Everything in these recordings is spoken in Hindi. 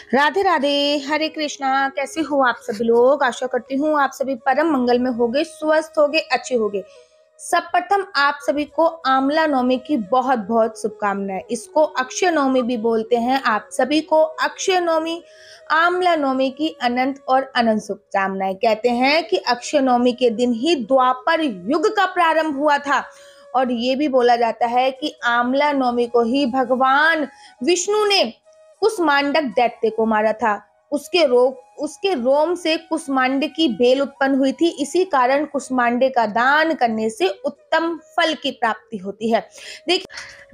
राधे राधे। हरे कृष्णा। कैसे हो आप सभी लोग? आशा करती हूँ आप सभी परम मंगल में होगे, स्वस्थ होगे, अच्छे होगे। सब प्रथम आप सभी को आमला नवमी की बहुत बहुत शुभकामनाएं। इसको अक्षय नवमी भी बोलते हैं। आप सभी को अक्षय नवमी, आमला नवमी की अनंत और अनंत शुभकामनाएं। कहते हैं कि अक्षय नवमी के दिन ही द्वापर युग का प्रारंभ हुआ था और ये भी बोला जाता है कि आमला नवमी को ही भगवान विष्णु ने कुष्मांडक दैत्य को मारा था। उसके रोम से कुष्मांड की बेल उत्पन्न हुई थी। इसी कारण कुष्मांडे का दान करने से उत्तम फल की प्राप्ति होती है।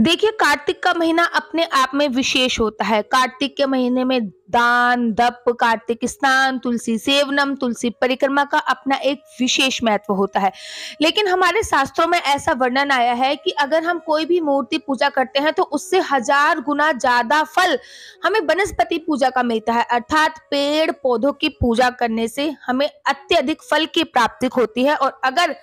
देखिए कार्तिक का महीना अपने आप में विशेष होता है। कार्तिक के महीने में दान, दप, कार्तिक स्नान, तुलसी सेवनम, तुलसी परिक्रमा का अपना एक विशेष महत्व होता है। लेकिन हमारे शास्त्रों में ऐसा वर्णन आया है कि अगर हम कोई भी मूर्ति पूजा करते हैं तो उससे 1000 गुना ज्यादा फल हमें वनस्पति पूजा का मिलता है। अर्थात पेड़ पौधों की पूजा करने से हमें अत्यधिक फल की प्राप्ति होती है। और अगर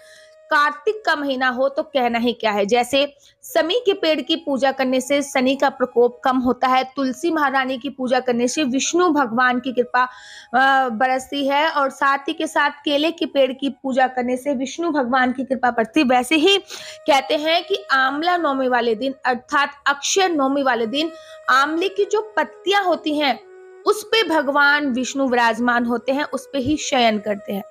कार्तिक का महीना हो तो कहना ही क्या है। जैसे समी के पेड़ की पूजा करने से शनि का प्रकोप कम होता है, तुलसी महारानी की पूजा करने से विष्णु भगवान की कृपा बरसती है, और साथ ही के साथ केले के पेड़ की पूजा करने से विष्णु भगवान की कृपा बरसती। वैसे ही कहते हैं कि आमला नवमी वाले दिन अर्थात अक्षय नवमी वाले दिन आमले की जो पत्तियां होती हैं उस पे भगवान विष्णु विराजमान होते हैं, उस पे ही शयन करते हैं।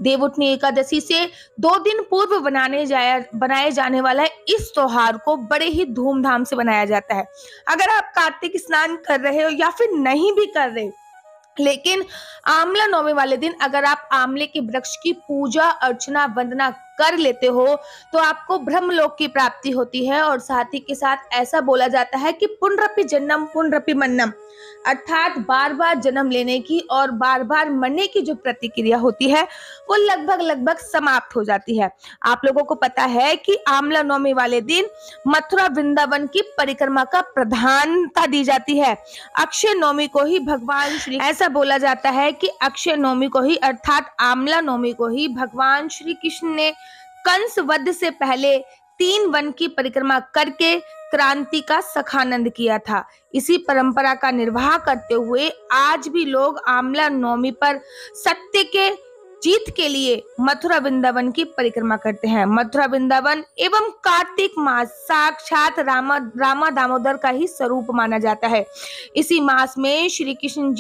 देवउठनी एकादशी से 2 दिन पूर्व बनाए जाने वाला है इस त्योहार को बड़े ही धूमधाम से मनाया जाता है। अगर आप कार्तिक स्नान कर रहे हो या फिर नहीं भी कर रहे, लेकिन आमला नवमी वाले दिन अगर आप आमले के वृक्ष की पूजा अर्चना वंदना कर लेते हो तो आपको ब्रह्मलोक की प्राप्ति होती है। और साथ ही के साथ ऐसा बोला जाता है कि पुनरपि जन्म पुनरपि मन्नम, अर्थात बार बार जन्म लेने की और बार बार मरने की जो प्रतिक्रिया होती है वो लगभग समाप्त हो जाती है। आप लोगों को पता है कि आमला नवमी वाले दिन मथुरा वृंदावन की परिक्रमा का प्रधानता दी जाती है। अक्षय नवमी को ही भगवान श्री ऐसा बोला जाता है कि अक्षय नवमी को ही अर्थात आमला नवमी को ही भगवान श्री कृष्ण ने कंस वध से पहले 3 वन की परिक्रमा करके क्रांति का सखानंद किया था। इसी परंपरा का निर्वाह करते हुए आज भी लोग आमला नवमी पर सत्य के जीत के लिए मथुरा वृंदावन की परिक्रमा करते हैं। मथुरा वृंदावन एवं कार्तिक मास साक्षात रामा दामोदर का ही स्वरूप माना जाता है। इसी मास में श्री कृष्ण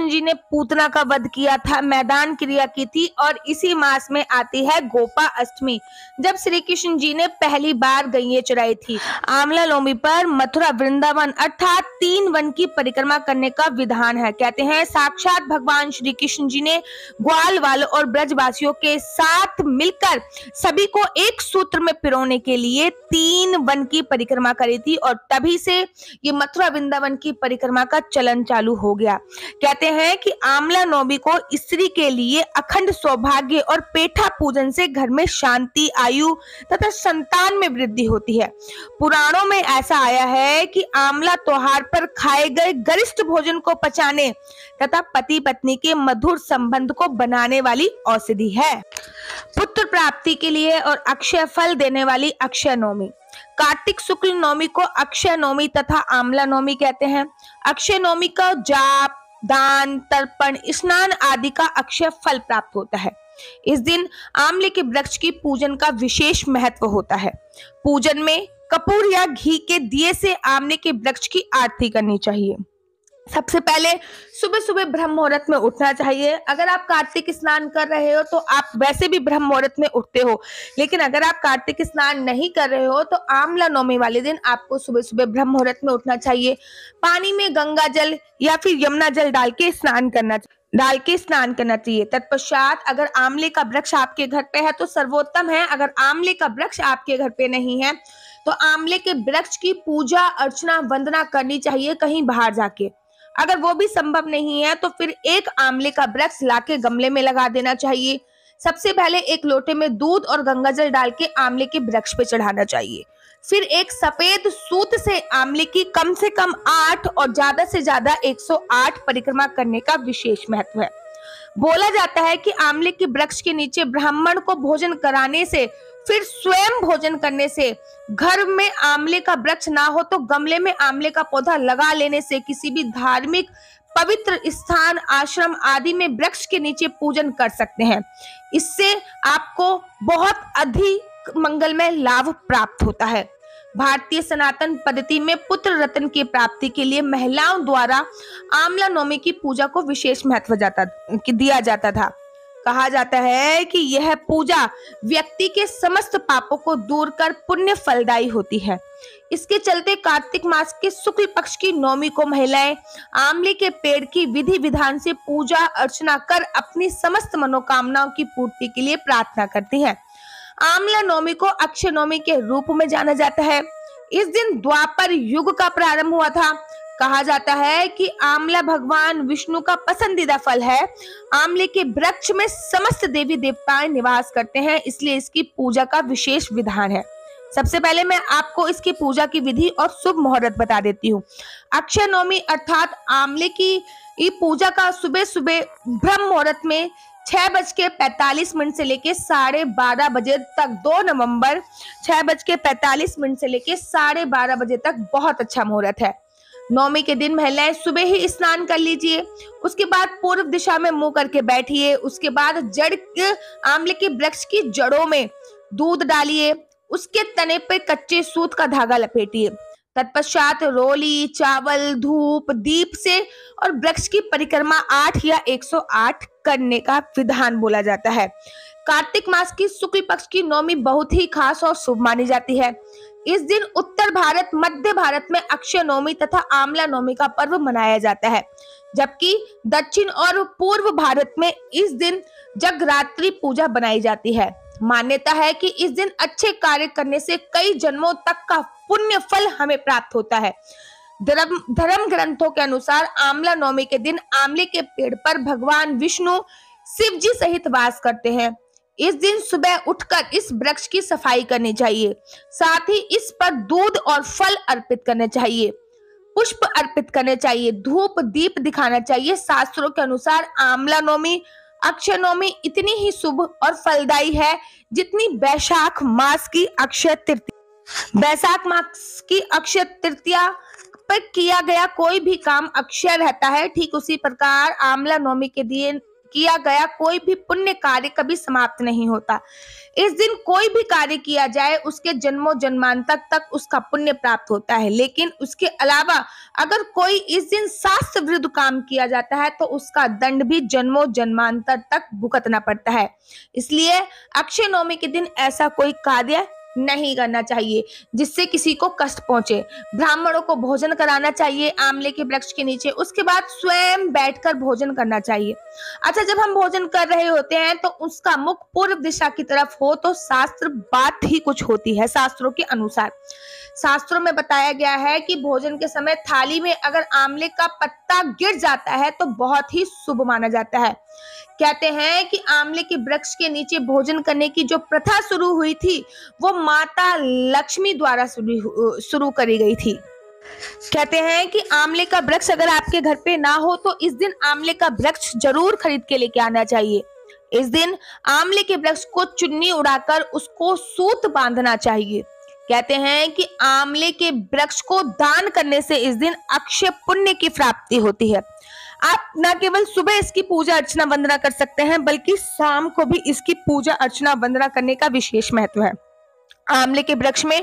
जी ने पूतना का वध किया था, मैदान क्रिया की थी। और इसी मास में आती है गोपा अष्टमी, जब श्री कृष्ण जी ने पहली बार गैये चुराई थी। आमला नवमी पर मथुरा वृंदावन अर्थात 3 वन की परिक्रमा करने का विधान है। कहते हैं साक्षात भगवान श्री कृष्ण जी ने ग्वाल वालों और ब्रजवासियों के साथ मिलकर सभी को एक सूत्र में पिरोने के लिए 3 वन की परिक्रमा करी थी, और तभी से ये मथुरा वृंदावन की परिक्रमा का चलन चालू हो गया। कहते हैं कि आमला नवमी को स्त्री के लिए अखंड सौभाग्य और पेठा पूजन से घर में शांति, आयु तथा संतान में वृद्धि होती है। पुराणों में ऐसा आया है कि आमला त्योहार पर खाए गए गरिष्ठ भोजन को पचाने तथा पति पत्नी के मधुर संबंध को बनाने वाली औषधि है। पुत्र प्राप्ति के लिए और अक्षय फल देने वाली अक्षय नवमी। कार्तिक शुक्ल नवमी को अक्षय नवमी तथा आमला नवमी कहते हैं। अक्षय नवमी का जाप, दान, तर्पण, स्नान आदि का अक्षय फल प्राप्त होता है। इस दिन आमले के वृक्ष की पूजन का विशेष महत्व होता है। पूजन में कपूर या घी के दिए से आमले के वृक्ष की आरती करनी चाहिए। सबसे पहले सुबह सुबह ब्रह्म मुहूर्त में उठना चाहिए। अगर आप कार्तिक स्नान कर रहे हो तो आप वैसे भी ब्रह्म मुहूर्त में उठते हो, लेकिन अगर आप कार्तिक स्नान नहीं कर रहे हो तो आमला नवमी वाले दिन आपको सुबह सुबह ब्रह्म मुहूर्त में उठना चाहिए। पानी में गंगा जल या फिर यमुना जल डाल के स्नान करना चाहिए। तत्पश्चात अगर आमले का वृक्ष आपके घर पे है तो सर्वोत्तम है। अगर आमले का वृक्ष आपके घर पे नहीं है तो आमले के वृक्ष की पूजा अर्चना वंदना करनी चाहिए कहीं बाहर जाके। अगर वो भी संभव नहीं है तो फिर एक आमले का वृक्ष लाके गमले में लगा देना चाहिए। सबसे पहले एक लोटे में दूध और गंगाजल डाल के आमले के वृक्ष पे चढ़ाना चाहिए। फिर एक सफेद सूत से आमले की कम से कम 8 और ज्यादा से ज्यादा 108 परिक्रमा करने का विशेष महत्व है। बोला जाता है कि आमले के वृक्ष के नीचे ब्राह्मण को भोजन कराने से फिर स्वयं भोजन करने से, घर में आंवले का वृक्ष ना हो तो गमले में आंवले का पौधा लगा लेने से, किसी भी धार्मिक पवित्र स्थान, आश्रम आदि में वृक्ष के नीचे पूजन कर सकते हैं। इससे आपको बहुत अधिक मंगलमय लाभ प्राप्त होता है। भारतीय सनातन पद्धति में पुत्र रत्न की प्राप्ति के लिए महिलाओं द्वारा आंवला नवमी की पूजा को विशेष महत्व दिया जाता था। कहा जाता है कि यह पूजा व्यक्ति के समस्त पापों को दूर कर पुण्य फलदायी होती है। इसके चलते कार्तिक मास के शुक्ल पक्ष की नवमी को महिलाएं आंवले के पेड़ की विधि विधान से पूजा अर्चना कर अपनी समस्त मनोकामनाओं की पूर्ति के लिए प्रार्थना करती हैं। आंवला नवमी को अक्षय नवमी के रूप में जाना जाता है। इस दिन द्वापर युग का प्रारंभ हुआ था। कहा जाता है कि आंवला भगवान विष्णु का पसंदीदा फल है। आंवले के वृक्ष में समस्त देवी देवताएं निवास करते हैं, इसलिए इसकी पूजा का विशेष विधान है। सबसे पहले मैं आपको इसकी पूजा की विधि और शुभ मुहूर्त बता देती हूँ। अक्षय नवमी अर्थात आंवले की पूजा का सुबह सुबह ब्रह्म मुहूर्त में 6:45 से लेके 12:30 बजे तक, 2 नवंबर 6:45 से लेके 12:30 बजे तक बहुत अच्छा मुहूर्त है। नवमी के दिन महिलाएं सुबह ही स्नान कर लीजिए, उसके बाद पूर्व दिशा में मुंह करके बैठिए। उसके बाद आंवले के वृक्ष की जड़ों में दूध डालिए, उसके तने पे कच्चे सूत का धागा लपेटिए। तत्पश्चात रोली, चावल, धूप, दीप से और वृक्ष की परिक्रमा 8 या 108 करने का विधान बोला जाता है। कार्तिक मास की शुक्ल पक्ष की नवमी बहुत ही खास और शुभ मानी जाती है। इस दिन उत्तर भारत, मध्य भारत में अक्षय नवमी तथा आंवला नवमी का पर्व मनाया जाता है, जबकि दक्षिण और पूर्व भारत में इस दिन जगरात्रि पूजा बनाई जाती है। मान्यता है कि इस दिन अच्छे कार्य करने से कई जन्मों तक का पुण्य फल हमें प्राप्त होता है। धर्म ग्रंथों के अनुसार आंवला नवमी के दिन आंवले के पेड़ पर भगवान विष्णु शिव जी सहित वास करते हैं। इस दिन सुबह उठकर इस वृक्ष की सफाई करनी चाहिए, साथ ही इस पर दूध और फल अर्पित करने चाहिए, पुष्प अर्पित करने चाहिए, धूप दीप दिखाना चाहिए। शास्त्रों के अनुसार आंवला नवमी, अक्षय नवमी इतनी ही शुभ और फलदायी है जितनी बैसाख मास की अक्षय तृतीया। बैसाख मास की अक्षय तृतीया पर किया गया कोई भी काम अक्षय रहता है, ठीक उसी प्रकार आंवला नवमी के दिन किया गया कोई भी पुण्य कार्य कभी समाप्त नहीं होता। इस दिन कोई भी कार्य किया जाए उसके जन्मों जन्मांतर तक उसका पुण्य प्राप्त होता है, लेकिन उसके अलावा अगर कोई इस दिन शास्त्र विरुद्ध काम किया जाता है तो उसका दंड भी जन्मों जन्मांतर तक भुगतना पड़ता है। इसलिए अक्षय नवमी के दिन ऐसा कोई कार्य नहीं करना चाहिए जिससे किसी को कष्ट पहुंचे। ब्राह्मणों को भोजन कराना चाहिए आंवले के वृक्ष के नीचे, उसके बाद स्वयं बैठकर भोजन करना चाहिए। अच्छा, जब हम भोजन कर रहे होते हैं तो उसका मुख पूर्व दिशा की तरफ हो तो शास्त्र बात ही कुछ होती है। शास्त्रों के अनुसार, शास्त्रों में बताया गया है कि भोजन के समय थाली में अगर आंवले का पत्ता गिर जाता है तो बहुत ही शुभ माना जाता है। कहते हैं कि आंवले के वृक्ष के नीचे भोजन करने की जो प्रथा शुरू हुई थी वो माता लक्ष्मी द्वारा शुरू करी गई थी। कहते हैं कि आंवले का वृक्ष अगर आपके घर पे ना हो तो इस दिन आंवले का वृक्ष जरूर खरीद के लेके आना चाहिए। इस दिन आंवले के वृक्ष को चुन्नी उड़ाकर उसको सूत बांधना चाहिए। कहते हैं कि आंवले के वृक्ष को दान करने से इस दिन अक्षय पुण्य की प्राप्ति होती है। आप न केवल सुबह इसकी पूजा अर्चना वंदना कर सकते हैं बल्कि शाम को भी इसकी पूजा अर्चना वंदना करने का विशेष महत्व है। आंवले के वृक्ष में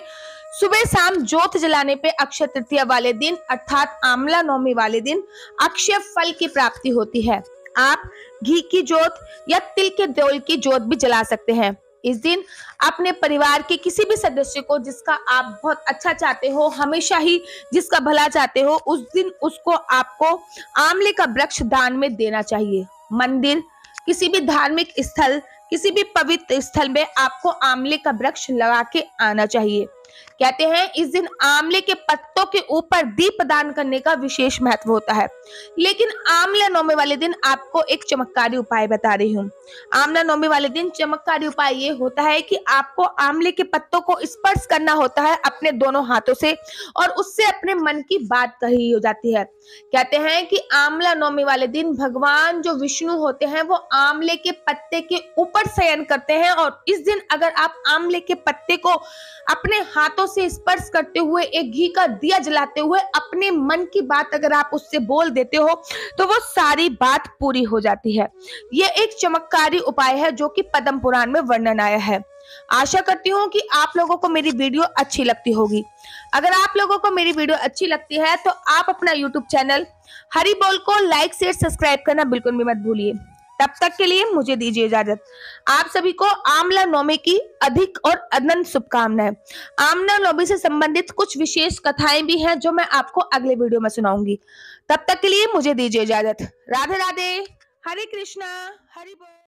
सुबह शाम जोत जलाने पे अक्षय तृतीया वाले दिन अर्थात आंवला नवमी वाले दिन अक्षय फल की प्राप्ति होती है। आप घी की जोत या तिल के तेल की जोत भी जला सकते हैं। इस दिन अपने परिवार के किसी भी सदस्य को जिसका आप बहुत अच्छा चाहते हो, हमेशा ही जिसका भला चाहते हो, उस दिन उसको आपको आंवले का वृक्ष दान में देना चाहिए। मंदिर, किसी भी धार्मिक स्थल, किसी भी पवित्र स्थल में आपको आंवले का वृक्ष लगा के आना चाहिए। कहते हैं इस दिन आंवले के पत्तों के ऊपर दीप दान करने का विशेष महत्व होता है। लेकिन आंवला नवमी वाले दिन आपको एक चमत्कारी उपाय बता रही हूँ। आंवला नवमी वाले दिन चमत्कारी उपाय ये होता है कि आपको आंवले के पत्तों को स्पर्श करना होता है अपने दोनों हाथों से, और उससे अपने मन की बात कही हो जाती है। कहते हैं कि आंवला नवमी वाले दिन भगवान जो विष्णु होते हैं वो आंवले के पत्ते के ऊपर शयन करते हैं, और इस दिन अगर आप आंवले के पत्ते को अपने हाथों से स्पर्श करते हुए एक घी का दिया जलाते हुए अपने मन की बात अगर आप उससे बोल देते हो तो वो सारी बात पूरी हो जाती है। ये एक चमत्कारी उपाय है जो कि पद्म पुराण में वर्णन आया है। आशा करती हूँ कि आप लोगों को मेरी वीडियो अच्छी लगती होगी। अगर आप लोगों को मेरी वीडियो अच्छी लगती है तो आप अपना YouTube चैनल हरि बोल को लाइक शेयर सब्सक्राइब करना बिल्कुल भी मत भूलिए। तब तक के लिए मुझे दीजिए इजाजत। आप सभी को आंवला नवमी की अधिक और अनंत शुभकामनाएं। आंवला नवमी से संबंधित कुछ विशेष कथाएं भी हैं जो मैं आपको अगले वीडियो में सुनाऊंगी। तब तक के लिए मुझे दीजिए इजाजत। राधे राधे, हरे कृष्णा, हरि बोल।